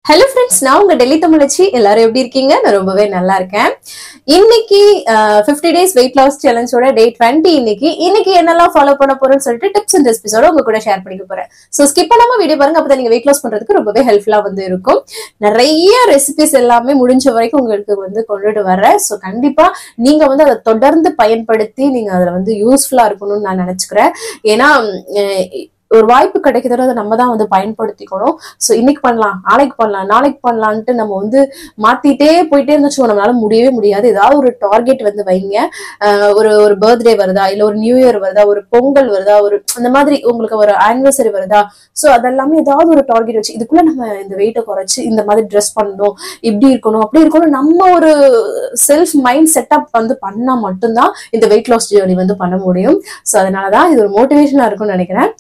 Hello friends, நான் உங்க டெல்லி தமிழச்சி. எல்லாரும் எப்படி இருக்கீங்க? நான் ரொம்பவே நல்லா இருக்கேன். இன்னைக்கு 50 days weight loss challenge ஓட day 20 இன்னைக்கு என்னெல்லாம் ஃபாலோ பண்ண போறேன்னு சொல்லிட்டு டிப்ஸ் அண்ட் ரெசிபிஸோட உங்க கூட ஷேர் பண்ணிக்க போறேன். சோ ஸ்கிப் பண்ணாம வீடியோ பாருங்க, அப்பதான் நீங்க weight loss பண்றதுக்கு ரொம்பவே ஹெல்ப்ஃபுல்லா இருக்கும். நிறைய ரெசிபிஸ் எல்லாமே முடிஞ்ச வரைக்கும் உங்களுக்கு கொண்டுட்டு வரேன். சோ கண்டிப்பா நீங்க அதை தொடர்ந்து பயன்படுத்தி நீங்க அதுல யூஸ்ஃபுல்லா இருக்கணும்னு நான் நினைச்சுக்கிறேன். ஏன்னா ஒரு வாய்ப்பு கிடைக்குதோ அதை நம்ம தான் பயன்படுத்திக்கணும். ஸோ இன்னைக்கு பண்ணலாம், நாளைக்கு பண்ணலான்ட்டு நம்ம மாத்திட்டே போயிட்டே இருந்துச்சு நம்மளால முடியவே முடியாது. ஏதாவது ஒரு டார்கெட் வைங்க. ஒரு பர்த்டே வருதா, இல்ல ஒரு நியூ இயர் வருதா, ஒரு பொங்கல் வருதா, அந்த மாதிரி உங்களுக்கு ஒரு ஆனிவர்சரி வருதா, ஸோ அதெல்லாமே ஏதாவது ஒரு டார்கெட் வச்சு இதுக்குள்ள நம்ம இந்த வெயிட்டை குறைச்சு இந்த மாதிரி ட்ரெஸ் பண்ணணும், இப்படி இருக்கணும், அப்படி இருக்கணும், நம்ம ஒரு செல்ஃப் மைண்ட் செட்டப் பண்ணா மட்டும்தான் இந்த வெயிட் லாஸ் ஜேர்னி பண்ண முடியும். ஸோ அதனாலதான் இது ஒரு மோட்டிவேஷனா இருக்கும்னு நினைக்கிறேன்.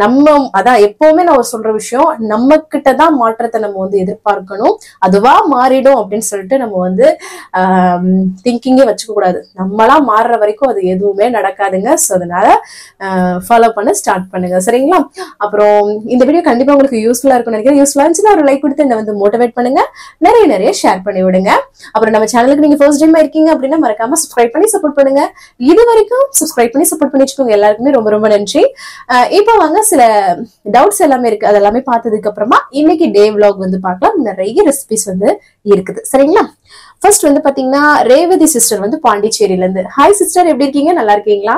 நம்ம அதான் எப்பவுமே நான் சொல்ற விஷயம், நம்ம கிட்டதான் மாற்றத்தை நம்ம எதிர்பார்க்கணும். அதுவா மாறிடும் அப்படின்னு சொல்லிட்டு நம்ம திங்கிங்கே வச்சுக்க கூடாது. நம்மளா மாறுற வரைக்கும் அது எதுவுமே நடக்காதுங்க. ஸோ அதனால ஃபாலோ பண்ண ஸ்டார்ட் பண்ணுங்க, சரிங்களா? அப்புறம் இந்த வீடியோ கண்டிப்பா உங்களுக்கு யூஸ்ஃபுல்லா இருக்கும்னு நினைக்கிறேன். யூஸ்ஃபுல்லா இருந்துச்சுன்னா ஒரு லைக் கொடுத்து என்ன மோட்டிவேட் பண்ணுங்க, நிறைய ஷேர் பண்ணி விடுங்க. அப்புறம் நம்ம சேனலுக்கு நீங்க ஃபர்ஸ்ட் டைம் இருக்கீங்க அப்படின்னா மறக்காம சப்ஸ்கிரைப் பண்ணி சப்போர்ட் பண்ணுங்க. இது வரைக்கும் சப்ஸ்கிரைப் பண்ணி சப்போர்ட் பண்ணி வச்சுக்கோங்க. எல்லாருக்குமே ரொம்ப நன்றி. இப்போ வாங்க சில டவுட்ஸ் எல்லாமே இருக்கு, அதெல்லாமே பார்த்ததுக்கு அப்புறமா இன்னைக்கு டே விலாக் பார்க்கலாம். நிறைய ரெசிபிஸ் இருக்குது, சரிங்களா? ஃபர்ஸ்ட் பாத்தீங்கன்னா ரேவதி சிஸ்டர் பாண்டிச்சேரியில இருந்து. ஹாய் சிஸ்டர், எப்படி இருக்கீங்க? நல்லா இருக்கீங்களா?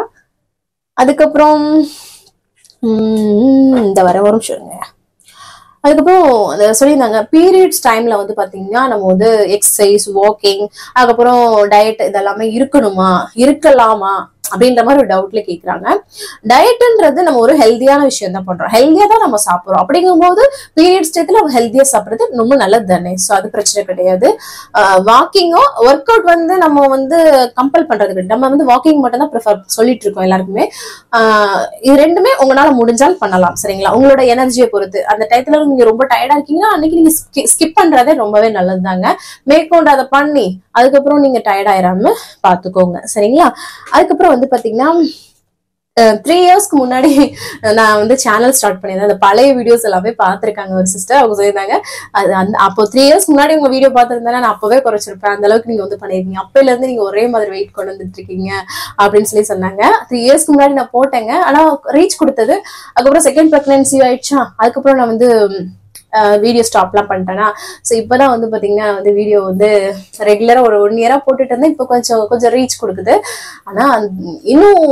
அதுக்கப்புறம் இந்த வரும் சொல்லுங்க. அதுக்கப்புறம் சொல்லியிருந்தாங்க பீரியட்ஸ் டைம்ல பாத்தீங்கன்னா நம்ம எக்ஸசைஸ், வாக்கிங், அதுக்கப்புறம் டயட் இதெல்லாமே இருக்கலாமா அப்படின்ற மாதிரி ஒரு டவுட்ல கேக்குறாங்க. டயட்ன்றது நம்ம ஒரு ஹெல்தியான விஷயம் தான் பண்றோம், ஹெல்தியா தான் நம்ம சாப்பிடுறோம். அப்படிங்கும்போது பீரியட்ஸ் டயத்துல ஹெல்தியா சாப்பிடுறது ரொம்ப நல்லது தானே. ஸோ அது பிரச்சனை கிடையாது. வாக்கிங்கோ ஒர்க் அவுட் நம்ம கம்பல் பண்றது கிடையாது. நம்ம வாக்கிங் மட்டும் தான் ப்ரிஃபர் சொல்லிட்டு இருக்கோம் எல்லாருக்குமே. இது ரெண்டுமே உங்களால முடிஞ்சால் பண்ணலாம், சரிங்களா? உங்களோட எனர்ஜியை பொறுத்து. அந்த டயத்துல நீங்க ரொம்ப டயர்டா இருக்கீங்கன்னா அன்னைக்கு நீங்க ஸ்கிப் பண்றதே ரொம்பவே நல்லது தாங்க. மேற்கொண்டு அதை பண்ணி அதுக்கப்புறம் நீங்க டயர்ட் ஆயிராம பாத்துக்கோங்க, சரிங்களா? அதுக்கப்புறம் பாத்தீங்கன்னா 3 இயர்ஸ்க்கு முன்னாடி நான் சேனல் ஸ்டார்ட் பண்ணியிருந்தேன். அந்த பழைய வீடியோஸ் எல்லாமே பார்த்திருக்காங்க ஒரு சிஸ்டர். அவங்க சொல்லியிருந்தாங்க அப்போ 3 இயர்ஸ்க்கு முன்னாடி உங்க வீடியோ பார்த்திருந்தேன்னா நான் அப்பவே குறைச்சிருப்பேன், அந்த அளவுக்கு நீங்க பண்ணிருக்கீங்க, அப்பையில இருந்து நீங்க ஒரே மாதிரி வெயிட் கொண்டு வந்துட்டு இருக்கீங்க அப்படின்னு சொல்லி சொன்னாங்க. 3 இயர்ஸ்க்கு முன்னாடி நான் போட்டேங்க, ஆனா ரீச் கொடுத்தது. அதுக்கப்புறம் செகண்ட் பிரெக்னன்சி ஆயிடுச்சா, அதுக்கப்புறம் நான் வீடியோ ஸ்டாப்லாம் பண்ணிட்டேன்னா. ஸோ இப்போதான் பாத்தீங்கன்னா வீடியோ ரெகுலரா ஒரு 1 இயரா போட்டுட்டு இருந்தேன். இப்போ கொஞ்சம் ரீச் கொடுக்குது. ஆனா இன்னும்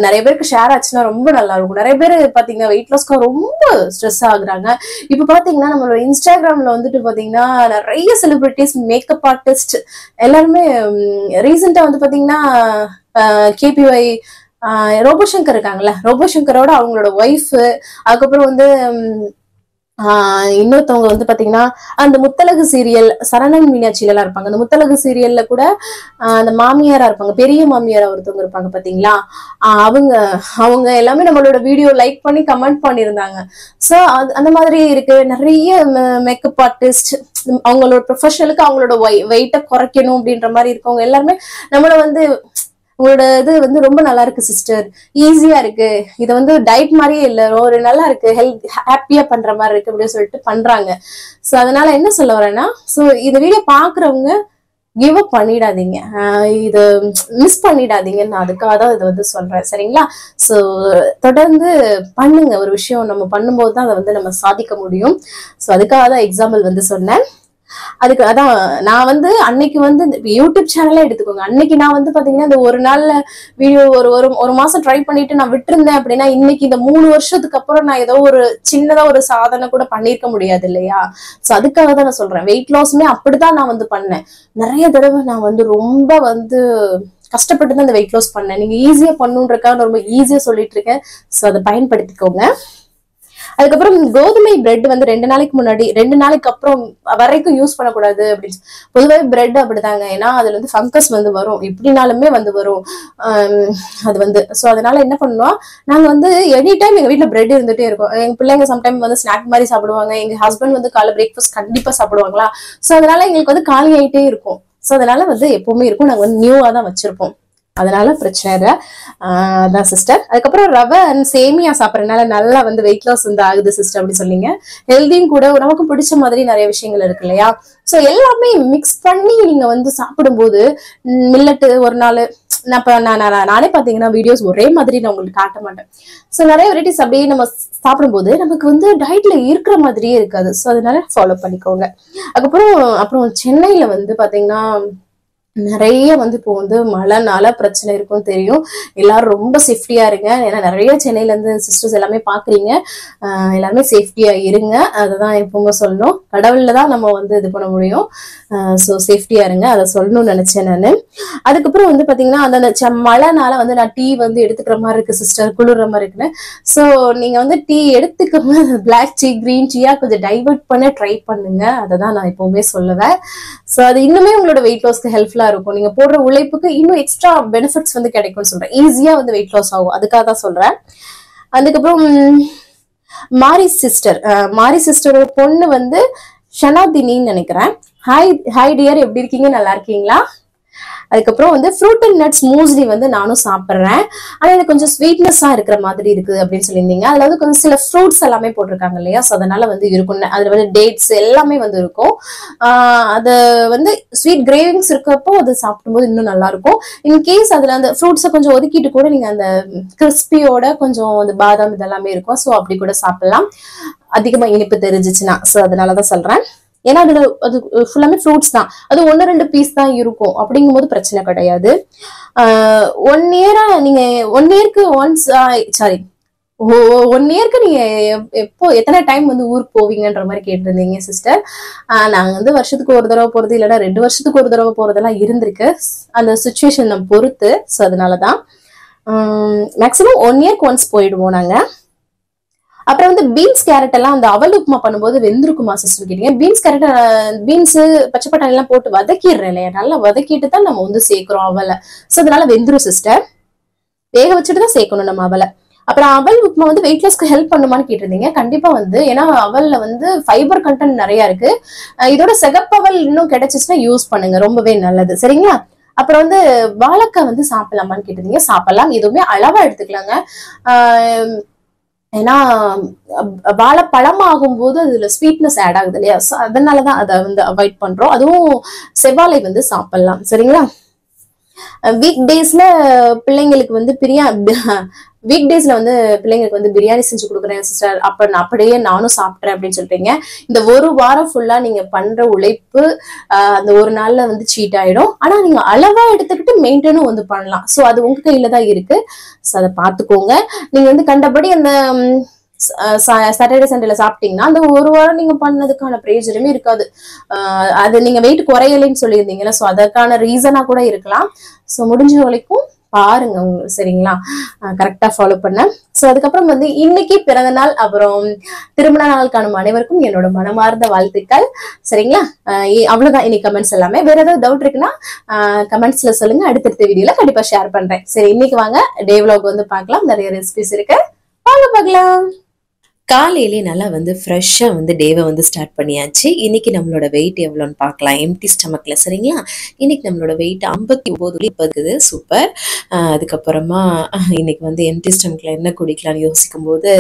நிறைய பேருக்கு ஷேர் ஆச்சுன்னா ரொம்ப நல்லா இருக்கும். நிறைய பேர் பாத்தீங்கன்னா வெயிட் லாஸ்க்கு ரொம்ப ஸ்ட்ரெஸ் ஆகுறாங்க. இப்போ பாத்தீங்கன்னா நம்மளோட இன்ஸ்டாகிராம்ல பாத்தீங்கன்னா நிறைய செலிபிரிட்டிஸ், மேக்கப் ஆர்டிஸ்ட் எல்லாருமே ரீசெண்டா பாத்தீங்கன்னா கேபிஒய் ரோபோசங்கர் இருக்காங்கல்ல, ரோபோசங்கரோட அவங்களோட ஒய்ஃப், அதுக்கப்புறம் இன்னொருத்தவங்க பாத்தீங்கன்னா அந்த முத்தழகு சீரியல் சரணன் மீனாட்சியில எல்லாம் இருப்பாங்க. அந்த முத்தழகு சீரியல்ல கூட அந்த மாமியாரா இருப்பாங்க, பெரிய மாமியாரா ஒருத்தவங்க இருப்பாங்க பாத்தீங்களா, அவங்க எல்லாமே நம்மளோட வீடியோ லைக் பண்ணி கமெண்ட் பண்ணியிருந்தாங்க. சோ அந்த மாதிரி இருக்கு. நிறைய மேக்கப் ஆர்டிஸ்ட் அவங்களோட ப்ரொஃபஷனலுக்கு அவங்களோட வெயிட்டை குறைக்கணும் அப்படின்ற மாதிரி இருக்கவங்க எல்லாருமே நம்மள உங்களோட இது ரொம்ப நல்லா இருக்கு சிஸ்டர், ஈஸியா இருக்கு, இதை டயட் மாதிரியே இல்ல, ஒரு நல்லா இருக்கு, ஹாப்பியா பண்ற மாதிரி இருக்கு அப்படின்னு சொல்லிட்டு பண்றாங்க. சோ அதனால என்ன சொல்ல வரேன்னா, சோ இந்த வீடியோ பாக்குறவங்க கிவ் அப் பண்ணிடாதீங்க, இது மிஸ் பண்ணிடாதீங்க. நான் அதுக்காக தான் இதை சொல்றேன், சரிங்களா? சோ தொடர்ந்து பண்ணுங்க. ஒரு விஷயம் நம்ம பண்ணும்போது தான் அதை நம்ம சாதிக்க முடியும். சோ அதுக்காக தான் எக்ஸாம்பிள் சொன்னேன். அதுக்கு அதான் நான் அன்னைக்கு யூடியூப் சேனலே எடுத்துக்கோங்க. அன்னைக்கு நான் பாத்தீங்கன்னா இந்த ஒரு நாள்ல வீடியோ ஒரு மாசம் ட்ரை பண்ணிட்டு நான் விட்டுருந்தேன் அப்படின்னா இன்னைக்கு இந்த 3 வருஷத்துக்கு அப்புறம் நான் ஏதோ ஒரு சின்னதா ஒரு சாதனை கூட பண்ணிருக்க முடியாது இல்லையா? சோ அதுக்காக தான் நான் சொல்றேன். வெயிட் லாஸ்மே அப்படிதான் நான் பண்ணேன். நிறைய தடவை நான் ரொம்ப கஷ்டப்பட்டு தான் இந்த வெயிட் லாஸ் பண்ணேன். நீங்க ஈஸியா பண்ணுன்றக்காக ரொம்ப ஈஸியா சொல்லிட்டு இருக்கேன். சோ அதை பயன்படுத்திக்கோங்க. அதுக்கப்புறம் கோதுமை பிரெட் 2 நாளைக்கு முன்னாடி 2 நாளைக்கு அப்புறம் வரைக்கும் யூஸ் பண்ணக்கூடாது அப்படின்னு. பொதுவாக பிரெட் அப்படிதாங்க, ஏன்னா அதுல ஃபங்கஸ் வரும், எப்படினாலுமே வரும். அது சோ அதனால என்ன பண்ணுவோம், நாங்க எனி டைம் எங்க வீட்டுல பிரெட் இருந்துட்டே இருக்கும். எங்க பிள்ளைங்க சம்டைம் ஸ்நாக் மாதிரி சாப்பிடுவாங்க. எங்க ஹஸ்பண்ட் காலை பிரேக்ஃபாஸ்ட் கண்டிப்பா சாப்பிடுவாங்களா. சோ அதனால எங்களுக்கு காலி ஆயிட்டே இருக்கும். சோ அதனால எப்பவுமே இருக்கும். நாங்க நியூவா தான் வச்சிருப்போம். அதனால பிரச்சனை இல்லை. அதான் சிஸ்டர். அதுக்கப்புறம் ரவை அண்ட் சேமியா சாப்பிட்றதுனால நல்லா வந்து வெயிட் லாஸ் வந்து ஆகுது சிஸ்டர் அப்படி சொன்னீங்க. ஹெல்தியும் கூட, நமக்கு பிடிச்ச மாதிரி நிறைய விஷயங்கள் இருக்கு இல்லையா? ஸோ எல்லாமே மிக்ஸ் பண்ணி நீங்க வந்து சாப்பிடும்போது மில்லட்டு ஒரு நாள் நானே பாத்தீங்கன்னா வீடியோஸ் ஒரே மாதிரி நான் உங்களுக்கு காட்ட மாட்டேன். ஸோ நிறைய வெரைட்டிஸ் அப்படியே நம்ம சாப்பிடும்போது நமக்கு வந்து டயட்ல இருக்கிற மாதிரியே இருக்காது. ஸோ அதனால ஃபாலோ பண்ணிக்கோங்க. அப்புறம் சென்னையில வந்து பாத்தீங்கன்னா நிறைய வந்து இப்போ வந்து மழைனால பிரச்சனை இருக்கும்னு தெரியும். எல்லாரும் ரொம்ப சேஃப்டியா இருங்க. ஏன்னா நிறைய சென்னையில இருந்து சிஸ்டர்ஸ் எல்லாமே பாக்குறீங்க. எல்லாருமே சேஃப்டியா இருங்க. அதுதான் எப்பவுமே சொல்லணும். கடவுள்ல தான் நம்ம வந்து இது பண்ண முடியும். ஸோ சேஃப்டியா இருங்க, அதை சொல்லணும்னு நினைச்சேன் நான். அதுக்கப்புறம் வந்து பாத்தீங்கன்னா அந்த மழைனால வந்து நான் டீ வந்து எடுத்துக்கிற மாதிரி இருக்கு சிஸ்டர், குளிர்ற மாதிரி இருக்குன்னு. ஸோ நீங்க வந்து டீ எடுத்துக்கோங்க, பிளாக் டீ கிரீன் டீயா கொஞ்சம் டைவர்ட் பண்ண ட்ரை பண்ணுங்க. அதை தான் நான் எப்பவுமே சொல்லுவேன். ஸோ அது இன்னுமே உங்களோட வெயிட் லாஸ்க்கு ஹெல்ப்ஃபுல்லா இருக்கும். நீங்க போடுற உழைப்புக்கு இன்னும் எக்ஸ்ட்ரா பெனிஃபிட்ஸ் வந்து கிடைக்கும்னு சொல்றேன். ஈஸியா வந்து வெயிட் லாஸ் ஆகும், அதுக்காக தான் சொல்றேன். அதுக்கப்புறம் மாரி சிஸ்டரோட பொண்ணு வந்து ஷனாதினின்னு நினைக்கிறேன். ஹாய் டியர், எப்படி இருக்கீங்க? நல்லா இருக்கீங்களா? அதுக்கப்புறம் வந்து ஃப்ரூட் அண்ட் நட்ஸ் மூஸ்லி வந்து நானும் சாப்பிட்றேன். ஆனா எனக்கு கொஞ்சம் ஸ்வீட்னஸா இருக்கிற மாதிரி இருக்கு அப்படின்னு சொல்லியிருந்தீங்க. அதுல வந்து கொஞ்சம் சில ஃப்ரூட்ஸ் எல்லாமே போட்டிருக்காங்க இல்லையா? ஸோ அதனால வந்து இருக்கும். அதுல வந்து டேட்ஸ் எல்லாமே வந்து இருக்கும். அது வந்து ஸ்வீட் கிரேவிங்ஸ் இருக்கப்போ அது சாப்பிடும்போது இன்னும் நல்லா இருக்கும். இன்கேஸ் அதுல அந்த ஃப்ரூட்ஸை கொஞ்சம் ஒதுக்கிட்டு கூட நீங்க அந்த கிறிஸ்பியோட கொஞ்சம் அந்த பாதாம் இதெல்லாமே இருக்கும். ஸோ அப்படி கூட சாப்பிடலாம், அதிகமா இனிப்பு தெரிஞ்சிச்சுன்னா. ஸோ அதனாலதான் சொல்றேன். ஏன்னா அதுல அது ஃபுல்லாமே ஃப்ரூட்ஸ் தான். அது 1-2 பீஸ் தான் இருக்கும். அப்படிங்கும்போது பிரச்சனை கிடையாது. 1 இயரா நீங்க 1 இயருக்கு ஒன்ஸ் சாரி 1 இயருக்கு நீங்க எப்போ எத்தனை டைம் வந்து ஊருக்கு போவீங்கன்ற மாதிரி கேட்டிருந்தீங்க சிஸ்டர். நாங்க வந்து வருஷத்துக்கு ஒரு தடவை போறது, இல்லைன்னா 2 வருஷத்துக்கு ஒரு தடவை போறதெல்லாம் இருந்திருக்கு, அந்த சுச்சுவேஷன் நம்ம பொறுத்து. ஸோ அதனாலதான் மேக்சிமம் 1 இயர்க்கு ஒன்ஸ் போயிடுவோம் நாங்க. அப்புறம் வந்து பீன்ஸ் கேரட் எல்லாம் அந்த அவல் உப்புமா பண்ணும்போது வெந்திருக்குமா சிஸ்டர் கேட்டீங்க. பீன்ஸ் பச்சை பட்டாணி எல்லாம் போட்டு வதக்கிடுறேன் இல்லையா? நல்லா வதக்கிட்டு தான் நம்ம வந்து சேர்க்கிறோம் அவலை. ஸோ அதனால வெந்துரும் சிஸ்டர். வேக வச்சுட்டு தான் சேர்க்கணும் நம்ம அவலை. அப்புறம் அவல் உப்புமா வந்து வெயிட் லாஸ்க்கு ஹெல்ப் பண்ணுமான்னு கேட்டிருந்தீங்க. கண்டிப்பா வந்து, ஏன்னா அவல்ல வந்து ஃபைபர் கண்டென்ட் நிறைய இருக்கு. இதோட சிகப்பவல் இன்னும் கிடைச்சிச்சுன்னா யூஸ் பண்ணுங்க, ரொம்பவே நல்லது. சரிங்களா? அப்புறம் வந்து வாழைக்காய் வந்து சாப்பிடலாமான்னு கேட்டிருந்தீங்க. சாப்பிடலாம், எதுவுமே அளவா எடுத்துக்கலாங்க. ஏன்னா வாழைப்பழம் ஆகும்போது அதுல ஸ்வீட்னஸ் ஆட் ஆகுது இல்லையா? அதனாலதான் அதை வந்து அவாய்ட் பண்றோம். அதுவும் செவ்வாழை வந்து சாப்பிடலாம். சரிங்களா? வீக் டேஸ்ல பிள்ளைங்களுக்கு வந்து பிரியாணி செஞ்சு கொடுக்குறேன் சிஸ்டர். அப்படியே நானும் சாப்பிட்றேன் அப்படின்னு சொல்றீங்க. இந்த ஒரு வாரம் ஃபுல்லா நீங்க பண்ற உழைப்பு அந்த ஒரு நாள்ல வந்து சீட் ஆயிடும். ஆனா நீங்க அளவா எடுத்துக்கிட்டு மெயின்டைனும் வந்து பண்ணலாம். ஸோ அது உங்க கையில தான் இருக்கு. ஸோ அதை பார்த்துக்கோங்க. நீங்க வந்து கண்டபடி அந்த சாட்டர்டே சண்டேல சாப்பிட்டீங்கன்னா அந்த ஒரு வாரம் நீங்க பண்ணதுக்கான பிரயோஜனமே இருக்காது. அது நீங்க வெயிட் குறையலைன்னு சொல்லியிருந்தீங்கன்னா, ஸோ அதற்கான ரீசனா கூட இருக்கலாம். ஸோ முடிஞ்ச வரைக்கும் பாருங்க உங்களுக்கு. சரிங்களா? கரெக்டா ஃபாலோ பண்ண. ஸோ அதுக்கப்புறம் வந்து இன்னைக்கு பிறந்த நாள் அப்புறம் திருமண நாள் காணும் அனைவருக்கும் என்னோட மனமார்ந்த வாழ்த்துக்கள். சரிங்களா? அவ்வளவுதான் இன்னைக்கு கமெண்ட்ஸ் எல்லாமே. வேற ஏதாவது டவுட் இருக்குன்னா கமெண்ட்ஸ்ல சொல்லுங்க, அடுத்தடுத்த வீடியோல கண்டிப்பா ஷேர் பண்றேன். சரி, இன்னைக்கு வாங்க டே விலாக் வந்து பார்க்கலாம். நிறைய ரெசிபிஸ் இருக்கு, வாங்க பார்க்கலாம். காலையிலே நல்லா வந்து ஃப்ரெஷ்ஷாக வந்து டேவை வந்து ஸ்டார்ட் பண்ணியாச்சு. இன்றைக்கி நம்மளோட வெயிட் எவ்வளோன்னு பார்க்கலாம், எம்டி ஸ்டமக்கில். சரிங்களா? இன்றைக்கி நம்மளோட வெயிட் 59 இப்போ இருக்குது. சூப்பர். அதுக்கப்புறமா இன்றைக்கி வந்து எம்டி ஸ்டமக்கில் என்ன குடிக்கலான்னு யோசிக்கும் போது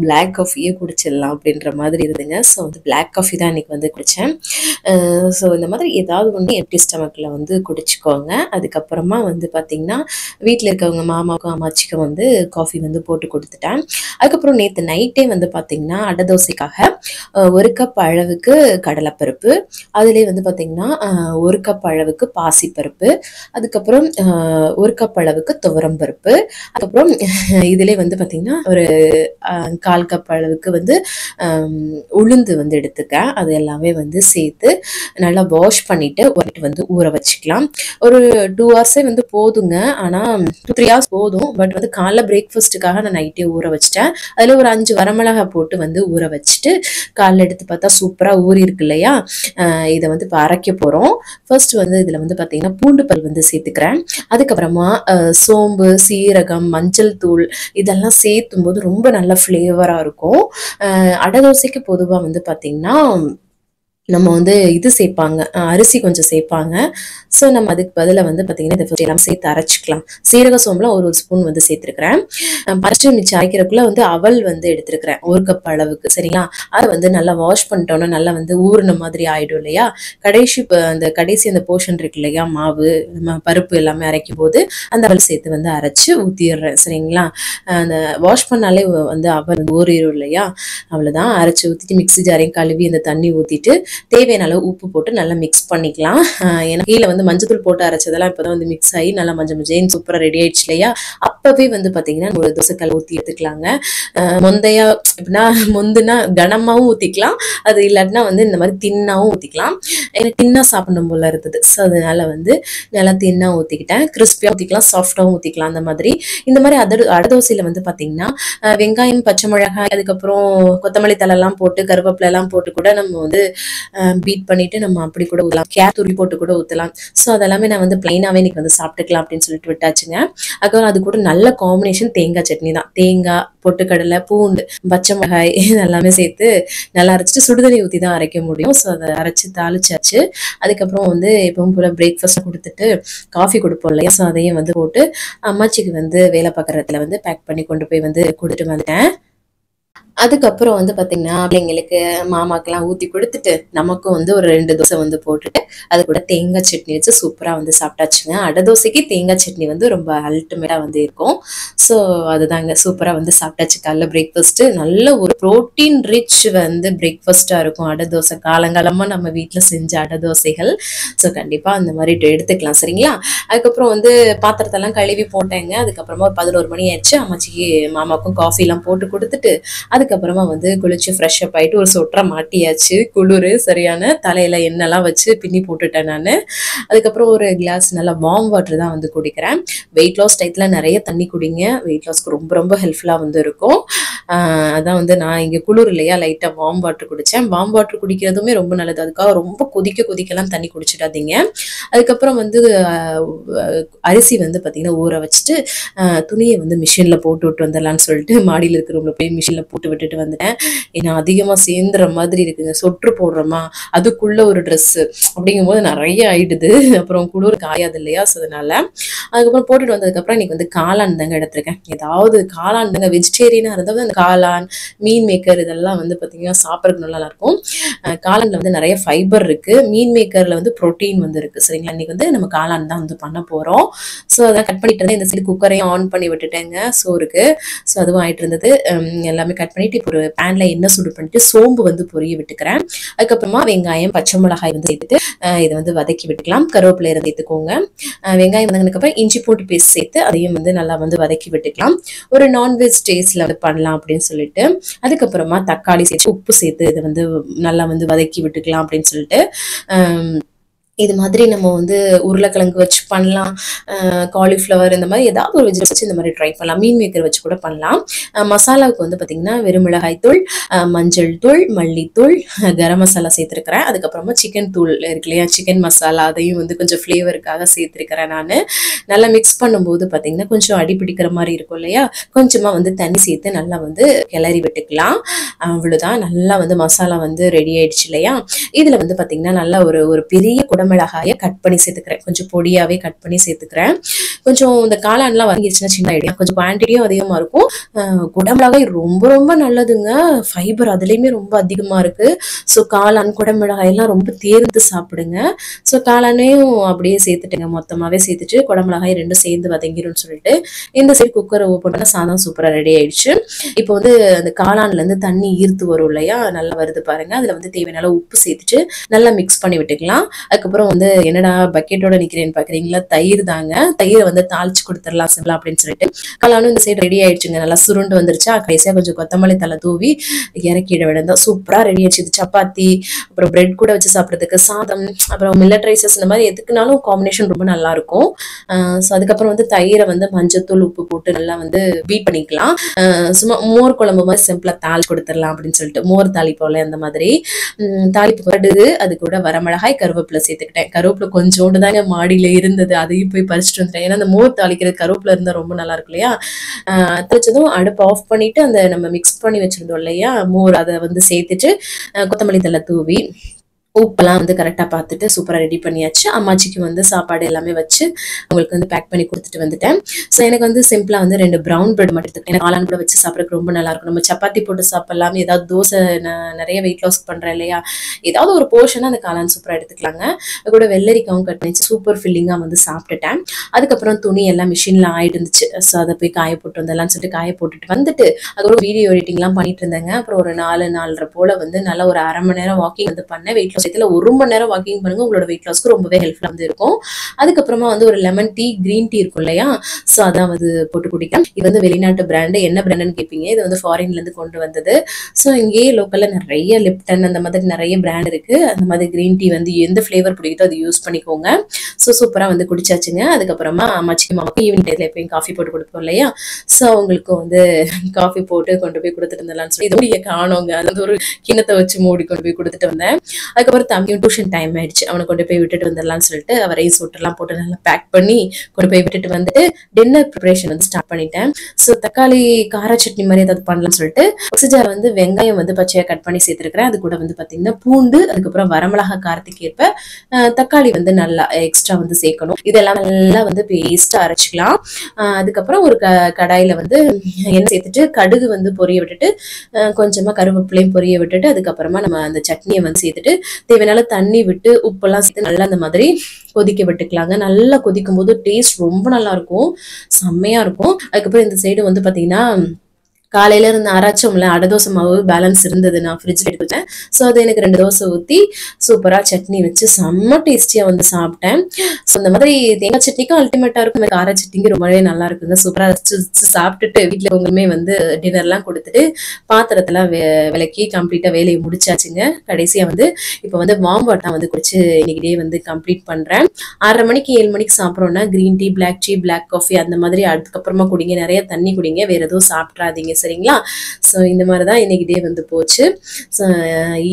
பிளாக் காஃபியே குடிச்சிடலாம் அப்படின்ற மாதிரி இருந்துங்க. ஸோ வந்து பிளாக் காஃபி தான் இன்றைக்கி வந்து குடித்தேன். ஸோ இந்த மாதிரி ஏதாவது ஒன்று எம்டி ஸ்டமக்கில் வந்து குடிச்சிக்கோங்க. அதுக்கப்புறமா வந்து பார்த்திங்கன்னா வீட்டில் இருக்கவங்க மாமாவுக்கும் அம்மாச்சிக்கும் வந்து காஃபி வந்து போட்டு கொடுத்துட்டேன். அதுக்கப்புறம் நேற்று நைட்டே வந்து பார்த்தீங்கன்னா அடை தோசைக்காக 1 கப் அளவுக்கு கடலைப்பருப்பு, அதுலேயே வந்து பார்த்தீங்கன்னா 1 கப் அளவுக்கு பாசிப்பருப்பு, அதுக்கப்புறம் 1 கப் அளவுக்கு துவரம்பருப்பு, அதுக்கப்புறம் இதிலே வந்து பார்த்தீங்கன்னா ஒரு 1/4 கப் அளவுக்கு வந்து உளுந்து வந்து எடுத்துக்கேன். அது எல்லாமே வந்து சேர்த்து நல்லா வாஷ் பண்ணிட்டு வந்து ஊற வச்சுக்கலாம். ஒரு 2 ஹவர்ஸே வந்து போதுங்க. ஆனால் 2-3 ஹவர்ஸ் போதும். பட் வந்து காலைல பிரேக்ஃபாஸ்ட்டுக்காக நான் நைட்டே ஊற வச்சிட்டேன். அதில் ஒரு 5 வரமிளகாய் போட்டு வந்து ஊற வச்சுட்டு காலைல எடுத்து பார்த்தா சூப்பராக ஊறி இருக்கு இல்லையா? இதை வந்து இப்போ அரைக்க போகிறோம். ஃபர்ஸ்ட் வந்து இதில் வந்து பார்த்தீங்கன்னா பூண்டு பல் வந்து சேர்த்துக்கிறேன். அதுக்கப்புறமா சோம்பு, சீரகம், மஞ்சள் தூள் இதெல்லாம் சேர்த்தும் போது ரொம்ப நல்ல ஃப்ளேவராக இருக்கும். அடை தோசைக்கு பொதுவாக வந்து பார்த்தீங்கன்னா நம்ம வந்து இது சேர்ப்பாங்க, அரிசி கொஞ்சம் சேர்ப்பாங்க. ஸோ நம்ம அதுக்கு பதிலாக வந்து பார்த்தீங்கன்னா இதை எல்லாம் சேர்த்து அரைச்சிக்கலாம். சீரக சோம்புலாம் ஒரு ஸ்பூன் வந்து சேர்த்துருக்கிறேன். ஃபஸ்ட்டு மிச்சம் அரைக்கிறதுக்குள்ள வந்து அவல் வந்து எடுத்துருக்கிறேன் 1 கப் அளவுக்கு, சரிங்களா? அதை வந்து நல்லா வாஷ் பண்ணிட்டோன்னா நல்லா வந்து ஊறின மாதிரி ஆயிடும் இல்லையா? கடைசி அந்த போர்ஷன் இருக்கு இல்லையா, மாவு நம்ம பருப்பு எல்லாமே அரைக்கும் போது அந்த அவல் சேர்த்து வந்து அரைச்சி ஊற்றிடுறேன், சரிங்களா? அந்த வாஷ் பண்ணாலே வந்து அவல் ஊறிடும் இல்லையா? அவ்வளோதான். அரைச்சி ஊற்றிட்டு மிக்ஸி ஜாரையும் கழுவி அந்த தண்ணி ஊற்றிட்டு தேவையான அளவு உப்பு போட்டு நல்லா மிக்ஸ் பண்ணிக்கலாம். ஏன்னா கீழே வந்து மஞ்சத்தூள் போட்டு அரைச்சதெல்லாம் இப்போதான் வந்து மிக்ஸ் ஆகி நல்லா மஞ்சள் மஞ்சள் சூப்பராக ரெடி ஆயிடுச்சு இல்லையா? அப்பவே வந்து பார்த்தீங்கன்னா ஒரு தோசைக்கல் ஊற்றி எடுத்துக்கலாங்க. மொந்தையா எப்படின்னா முந்துனா கனமாகவும் ஊற்றிக்கலாம், அது இல்லாட்டினா வந்து இந்த மாதிரி தின்னாவும் ஊற்றிக்கலாம். எனக்கு தின்னா சாப்பிடணும் போல இருந்தது, ஸோ அதனால வந்து நல்லா தின்னா ஊற்றிக்கிட்டேன். கிறிஸ்பியாக ஊற்றிக்கலாம், சாஃப்டாகவும் ஊற்றிக்கலாம். அந்த மாதிரி இந்த மாதிரி அடை தோசையில் வந்து பார்த்தீங்கன்னா வெங்காயம், பச்சை மிளகாய், அதுக்கப்புறம் கொத்தமல்லி தழைலாம் போட்டு கருவேப்பிலை எல்லாம் போட்டு கூட நம்ம வந்து பீட் பண்ணிட்டு நம்ம அப்படி கூட ஊற்றலாம். கேரட் துருவி போட்டு கூட ஊற்றலாம். ஸோ அதெல்லாமே நான் வந்து பிளைனாகவே இன்னைக்கு வந்து சாப்பிட்டுக்கலாம் அப்படின்னு சொல்லிட்டு விட்டாச்சுங்க. அதுக்கப்புறம் அது கூட நல்ல காம்பினேஷன் தேங்காய் சட்னி தான். தேங்காய், பொட்டுக்கடலை, பூண்டு, பச்சை மிளகாய் இதெல்லாமே சேர்த்து நல்லா அரைச்சிட்டு சுடுதண்ணி ஊற்றி தான் அரைக்க முடியும். ஸோ அதை அரைச்சி தாளிச்சாச்சு. அதுக்கப்புறம் வந்து எப்பவும் போல பிரேக்ஃபாஸ்ட் கொடுத்துட்டு காஃபி கொடுப்போம் இல்லையா? ஸோ அதையும் வந்து போட்டு அம்மாச்சிக்கு வந்து வேலை பார்க்குற இடத்துல வந்து பேக் பண்ணி கொண்டு போய் வந்து கொடுத்துட்டு வந்துட்டேன். அதுக்கப்புறம் வந்து பார்த்தீங்கன்னா பிள்ளைங்களுக்கு மாமாக்கெல்லாம் ஊற்றி கொடுத்துட்டு நமக்கும் வந்து ஒரு 2 தோசை வந்து போட்டுட்டு அது கூட தேங்காய் சட்னி வச்சு சூப்பராக வந்து சாப்பிட்டாச்சுங்க. அடை தோசைக்கு தேங்காய் சட்னி வந்து ரொம்ப அல்டிமேட்டாக வந்து இருக்கும். ஸோ அதுதாங்க சூப்பராக வந்து சாப்பிட்டாச்சு. காலைல பிரேக்ஃபாஸ்ட்டு நல்ல ஒரு ப்ரோட்டீன் ரிச் வந்து பிரேக்ஃபாஸ்ட்டாக இருக்கும் அடை தோசை. காலங்காலமாக நம்ம வீட்டில் செஞ்ச அடை தோசைகள். ஸோ கண்டிப்பாக அந்த மாதிரி எடுத்துக்கலாம், சரிங்களா? அதுக்கப்புறம் வந்து பாத்திரத்தெல்லாம் கழுவி போட்டேங்க. அதுக்கப்புறமா ஒரு 11 மணி ஆயிடுச்சு. அம்மாச்சிக்கு மாமாவுக்கும் காஃபிலாம் போட்டு கொடுத்துட்டு அதுக்கப்புறமா வந்து குளிச்சு ஃப்ரெஷ் அப் ஆயிட்டு ஒரு சொட்டரை மாட்டியாச்சு. குளிர் சரியான, தலையில எண்ணெய்லாம் வச்சு பின்னி போட்டுட்டேன் நான். அதுக்கப்புறம் ஒரு கிளாஸ் நல்லா வார்ம் வாட்டர் தான் வந்து குடிக்கிறேன். வெயிட் லாஸ் டயத்தில் நிறைய தண்ணி குடிங்க, வெயிட் லாஸ்க்கு ரொம்ப ரொம்ப ஹெல்ப்ஃபுல்லாக வந்து இருக்கும். அதான் வந்து நான் இங்கே குளிர் இல்லையா, லைட்டாக வார்ம் வாட்டர் குடித்தேன். வார்ம் வாட்டர் குடிக்கிறதுமே ரொம்ப நல்லது. அதுக்காக ரொம்ப கொதிக்கலாம் தண்ணி குடிச்சிடாதீங்க. அதுக்கப்புறம் வந்து அரிசி வந்து பார்த்தீங்கன்னா ஊற வச்சுட்டு துணியை வந்து மிஷினில் போட்டு விட்டு வந்துடலான்னு சொல்லிட்டு மாடியில் இருக்கிற ரூமில் போய் மிஷினில் போட்டு விட்டுட்டு வந்துட்டேன். ஏன்னா அதிகமாக சேர்ந்துற மாதிரி இருக்குங்க. சொற்று போடுறோமா, அதுக்குள்ள ஒரு ட்ரெஸ்ஸு அப்படிங்கும்போது நிறைய ஆயிடுது. அப்புறம் குளிர் காயாது இல்லையா? ஸோ அதனால அதுக்கப்புறம் போட்டுட்டு வந்ததுக்கப்புறம் இன்னைக்கு வந்து காளான் தாங்க எடுத்திருக்கேன். ஏதாவது காளான் தாங்க, வெஜிடேரியனாக இருந்தால் அந்த காளான், மீன் மேக்கர் இதெல்லாம் வந்து பார்த்தீங்கன்னா சாப்பிட்றதுக்கு நல்லா இருக்கும். காளான்ல வந்து நிறைய ஃபைபர் இருக்கு, மீன் மேக்கர்ல வந்து ப்ரோட்டீன் வந்து இருக்கு, சரிங்களா? இன்னைக்கு வந்து நம்ம காளான் தான் வந்து பண்ண போறோம். ஸோ அதான் கட் பண்ணிட்டு இருந்தேன். இந்த சைடு குக்கரையும் ஆன் பண்ணி விட்டுட்டேங்க சோறுக்கு. ஸோ அதுவும் ஆயிட்டு இருந்தது. எல்லாமே கட் பண்ணிட்டு இப்போ ஒரு பேன்ல எண்ணெய் சுடு பண்ணிட்டு சோம்பு வந்து பொரிய விட்டுக்கிறேன். அதுக்கப்புறமா வெங்காயம், பச்சை மிளகாய் வந்து சேர்த்துட்டு இதை வந்து வதக்கி விட்டுக்கலாம். கருவேப்பிலை சேர்த்துக்கோங்க. வெங்காயம் வதங்கினதுக்கப்புறம் இஞ்சி போட்டு பேஸ்ட் சேர்த்து அதையும் வந்து நல்லா வந்து வதக்கி விட்டுக்கலாம். ஒரு நான்வெஜ் டேஸ்ட்ல வந்து பண்ணலாம் அப்படின்னு சொல்லிட்டு அதுக்கப்புறமா தக்காளி சேர்த்து உப்பு சேர்த்து இதை வந்து நல்லா வந்து வதக்கி விட்டுக்கலாம் அப்படின்னு சொல்லிட்டு இது மாதிரி நம்ம வந்து உருளைக்கிழங்கு வச்சு பண்ணலாம், காலிஃப்ளவர் இந்த மாதிரி ஏதாவது ஒரு வெஜிடபிள் வச்சு இந்த மாதிரி ட்ரை பண்ணலாம். மீன் மேக்கர் வச்சு கூட பண்ணலாம். மசாலாவுக்கு வந்து பார்த்தீங்கன்னா வெறும் மிளகாய் தூள், மஞ்சள் தூள், மல்லித்தூள், கரம் மசாலா சேர்த்துருக்கிறேன். அதுக்கப்புறமா சிக்கன் தூள் இருக்கு இல்லையா, சிக்கன் மசாலா, அதையும் வந்து கொஞ்சம் ஃப்ளேவருக்காக சேர்த்துருக்கிறேன் நான். நல்லா மிக்ஸ் பண்ணும்போது பார்த்தீங்கன்னா கொஞ்சம் அடி பிடிக்கிற மாதிரி இருக்கும் இல்லையா, கொஞ்சமாக வந்து தண்ணி சேர்த்து நல்லா வந்து கிளறி விட்டுக்கலாம். அவ்வளோதான். நல்லா வந்து மசாலா வந்து ரெடி ஆயிடுச்சு இல்லையா? இதில் வந்து பார்த்தீங்கன்னா நல்லா ஒரு பெரிய குடமிளகாயை கட் பண்ணி சேர்த்துக்கிறேன். கொஞ்சம் பொடியாவே கட் பண்ணி சேர்த்துக்கிறேன். கொஞ்சம் இந்த காளான்லாம் வாங்கிடுச்சுன்னா சின்ன ஐடியா, கொஞ்சம் குவான்டிட்டியும் அதிகமாக இருக்கும். குடமிளகாய் ரொம்ப ரொம்ப நல்லதுங்க, ஃபைபர் அதுலேயுமே ரொம்ப அதிகமாக இருக்கு. ஸோ காளான், குடமிளகாய் எல்லாம் ரொம்ப தேர்ந்து சாப்பிடுங்க. ஸோ காளானையும் அப்படியே சேர்த்துட்டுங்க, மொத்தமாகவே சேர்த்துட்டு குடமிளகாய் ரெண்டும் சேர்ந்து வதங்கிடும்னு சொல்லிட்டு இந்த சைடு குக்கரை ஓப்பன் பண்ண சாதம் சூப்பராக ரெடி ஆயிடுச்சு. இப்போ வந்து அந்த காளான்லேருந்து தண்ணி ஈர்த்து வரும் இல்லையா, நல்லா வருது பாருங்க. அதில் வந்து தேவையான உப்பு சேர்த்துட்டு நல்லா மிக்ஸ் பண்ணி விட்டுக்கலாம். அதுக்கப்புறம் வந்து என்னடா பக்கெட்டோட நிக்கிறேன்னு பாக்குறீங்களா, தயிர் தாங்க. தயிரை வந்து தாளிச்சு கொடுத்துடலாம் சிம்பிளா அப்படின்னு சொல்லிட்டு காளானும் இந்த சைடு ரெடி ஆயிடுச்சுங்க. நல்லா சுருண்டு வந்துருச்சா, கடைசியா கொஞ்சம் கொத்தமல்லி தலை தூவி இறக்கிட வேண்டியதான். சூப்பரா ரெடி ஆயிடுச்சு. சப்பாத்தி அப்புறம் பிரெட் கூட வச்சு சாப்பிட்றதுக்கு, சாதம், அப்புறம் மில்லட் ரைசஸ் இந்த மாதிரி எதுக்குனாலும் காம்பினேஷன் ரொம்ப நல்லா இருக்கும். ஸோ அதுக்கப்புறம் வந்து தயிரை வந்து மஞ்சத்தூள், உப்பு போட்டு நல்லா வந்து பீட் பண்ணிக்கலாம். சும்மா மோர் குழம்பு மாதிரி சிம்பிளா தாளிச்சு கொடுத்துடலாம் அப்படின்னு சொல்லிட்டு மோர் தாளிப்போல அந்த மாதிரி தாளிப்பு கடுகு, அது கூட வரமிளகாய், கருவேப்பிலை சேர்த்துக்கிட்டேன். கருவேப்பிலை கொஞ்சோண்டு தாங்க மாடியில இருந்தது, அதையும் போய் பறிச்சுட்டு வந்துட்டேன். ஏன்னா அந்த மோர் தாளிக்கிறது கருவேப்பிலை இருந்தா ரொம்ப நல்லா இருக்கு இல்லையா. தாளிச்சதும் அடுப்பு ஆஃப் பண்ணிட்டு அந்த நம்ம மிக்ஸ் பண்ணி வச்சிருந்தோம் இல்லையா மோர், அதை வந்து சேர்த்துட்டு கொத்தமல்லி தலை தூவி உப்பெல்லாம் வந்து கரெக்டாக பார்த்துட்டு சூப்பராக ரெடி பண்ணியாச்சு. அம்மாச்சிக்கு வந்து சாப்பாடு எல்லாமே வச்சு அவங்களுக்கு வந்து பேக் பண்ணி கொடுத்துட்டு வந்துட்டேன். ஸோ எனக்கு வந்து சிம்பிளாக வந்து 2 ப்ரௌன் பிரெட் மட்டும் எடுத்துக்கிட்டேன். எனக்கு காளான் கூட வச்சு சாப்பிட்றதுக்கு ரொம்ப நல்லா இருக்கும். நம்ம சப்பாத்தி போட்டு சாப்பிடலாம், ஏதாவது தோசை நிறைய வெயிட் லாஸ் பண்ணுறேன் இல்லையா, ஏதாவது ஒரு போர்ஷனாக அந்த காளான் சூப்பராக எடுத்துக்கலாங்க. அது கூட வெள்ளரிக்காவும் கட் பண்ணி சூப்பர் ஃபில்லிங்காக வந்து சாப்பிட்டுட்டேன். அதுக்கப்புறம் துணி எல்லாம் மிஷினில் ஆயிட்டு இருந்துச்சு. ஸோ அதை போய் காய போட்டு வந்தெல்லாம் சொல்லிட்டு காய போட்டுட்டு வந்துட்டு அதுக்கப்புறம் வீடியோ எடிட்டிங்லாம் பண்ணிட்டு இருந்தேங்க. அப்புறம் ஒரு 4-4:30 போல் வந்து நல்லா ஒரு அரை மணி நேரம் வாக்கிங் வந்து பண்ணேன். வெயிட் லாஸ் 1 மணி நேரம் வாக்கிங் பண்ணுங்க, உங்களோட வெயிட் லாஸ்க்கு ரொம்பவே ஹெல்ப்ஃபுல்லா வந்து இருக்கும். அதுக்கப்புறமா வந்து ஒரு லெமன் டீ, கிரீன் டீ இருக்கும் இல்லையா, ஸோ அதான் வந்து போட்டு குடிக்கலாம். இது வந்து வெளிநாட்டு பிராண்டு. என்ன பிராண்டுன்னு கேட்பீங்க, இது வந்து ஃபாரின்ல இருந்து கொண்டு வந்தது. ஸோ இங்கேயே லோக்கல்ல நிறைய லிப்டன் அந்த மாதிரி நிறைய பிராண்ட் இருக்கு. அந்த மாதிரி கிரீன் டீ வந்து எந்த ஃபிளேவர் பிடிக்குதோ அது யூஸ் பண்ணிக்கோங்க. ஸோ சூப்பரா வந்து குடிச்சாச்சுங்க. அதுக்கப்புறமா அம்மாச்சிக்கு மாமாவுக்கு ஈவினிங் டைம்ல எப்பயும் காஃபி போட்டு கொடுப்போம் இல்லையா, ஸோ அவங்களுக்கும் வந்து காஃபி போட்டு கொண்டு போய் கொடுத்துட்டு இருந்தலாம்னு சொல்லி இதோடைய காணோங்க. அது ஒரு கிண்ணத்தை வச்சு மூடி கொண்டு போய் கொடுத்துட்டு வந்தேன். அதுக்கப்புறம் தம்பியும் டியூஷன் டைம் ஆயிடுச்சு, அவனை கொண்டு போய் விட்டுட்டு வந்துடலாம்னு சொல்லிட்டு ரைஸ் சூட்டெல்லாம் போட்டு நல்லா பேக் பண்ணி கொண்டு போய் விட்டுட்டு வந்துட்டு டின்னர் ப்ரிப்பரேஷன் வந்து ஸ்டார்ட் பண்ணிட்டேன். ஸோ தக்காளி கார சட்னி மாதிரி ஏதாவது பண்ணலாம்னு சொல்லிட்டு ஒக்சிஜார் வந்து வெங்காயம் வந்து பச்சையாக கட் பண்ணி சேர்த்துருக்கிறேன். அது கூட வந்து பார்த்தீங்கன்னா பூண்டு, அதுக்கப்புறம் வரமிளகா காரத்துக்கு ஏற்ப தக்காளி வந்து நல்லா எக்ஸ்ட்ரா வந்து சேர்க்கணும். இதெல்லாம் நல்லா வந்து பேஸ்டா அரைச்சிக்கலாம். அதுக்கப்புறம் ஒரு கடாயில வந்து எண்ணெய் சேர்த்துட்டு கடுகு வந்து பொரிய விட்டுட்டு கொஞ்சமா கருவேப்பிலையும் பொரிய விட்டுட்டு அதுக்கப்புறமா நம்ம அந்த சட்னியை வந்து சேர்த்துட்டு தேவையான தண்ணி விட்டு உப்பெல்லாம் சேர்த்து நல்லா அந்த மாதிரி கொதிக்க விட்டுக்கலாங்க. நல்லா கொதிக்கும் போது டேஸ்ட் ரொம்ப நல்லா இருக்கும், செம்மையா இருக்கும். அதுக்கப்புறம் இந்த சைடு வந்து பாத்தீங்கன்னா காலையில இருந்து அரைச்சோம்ல அடை தோசை மாவு பேலன்ஸ் இருந்தது, நான் ஃப்ரிட்ஜில் எடுத்துட்டேன். ஸோ அது எனக்கு 2 தோசை ஊற்றி சூப்பராக சட்னி வச்சு செம்ம டேஸ்டியாக வந்து சாப்பிட்டேன். ஸோ இந்த மாதிரி தேங்காய் சட்னிக்கும் அல்டிமேட்டாக இருக்கும், கார சட்னிக்கு ரொம்பவே நல்லா இருக்குங்க. சூப்பராக வச்சு சாப்பிட்டுட்டு வீட்டில் உங்களுமே வந்து டின்னர்லாம் கொடுத்துட்டு பாத்திரத்தெல்லாம் விளக்கி கம்ப்ளீட்டாக வேலையை முடிச்சாச்சுங்க. கடைசியாக வந்து இப்போ வந்து வார்ம் வாட்டர் வந்து குடிச்சு இன்னைக்கு டே வந்து கம்ப்ளீட் பண்ணுறேன். 6:30 மணிக்கு 7 மணிக்கு சாப்பிட்றோன்னா கிரீன் டீ, பிளாக் காஃபி அந்த மாதிரி அதுக்கப்புறமா குடிங்க, நிறைய தண்ணி குடிங்க, வேற எதுவும் சாப்பிட்றாதீங்க சரிங்களா. ஸோ இந்த மாதிரி தான் இன்னைக்கு டே வந்து போச்சு. ஸோ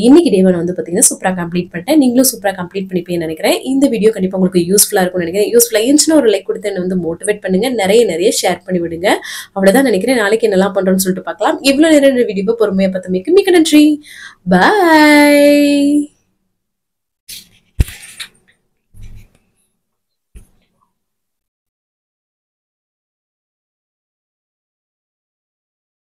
இன்னைக்கு டே வந்து பார்த்தீங்கன்னா சூப்பராக கம்ப்ளீட் பண்ணிட்டேன். நீங்களும் சூப்பராக கம்ப்ளீட் பண்ணிப்பேன்னு நினைக்கிறேன். இந்த வீடியோ கண்டிப்பாக உங்களுக்கு யூஸ்ஃபுல்லாக இருக்கும்னு நினைக்கிறேன். யூஸ்ஃபுல்லாக இருந்துச்சுன்னா ஒரு லைக் கொடுத்து என்ன வந்து மோட்டிவேட் பண்ணுங்க, நிறைய ஷேர் பண்ணி விடுங்க. அவ்வளோதான் நினைக்கிறேன். நாளைக்கு என்னெல்லாம் பண்ணுறோன்னு சொல்லிட்டு பார்க்கலாம். இவ்வளோ நேரம் வீடியோ பொறுமையாக பார்த்தமைக்கு மிக்க நன்றி. பாய்.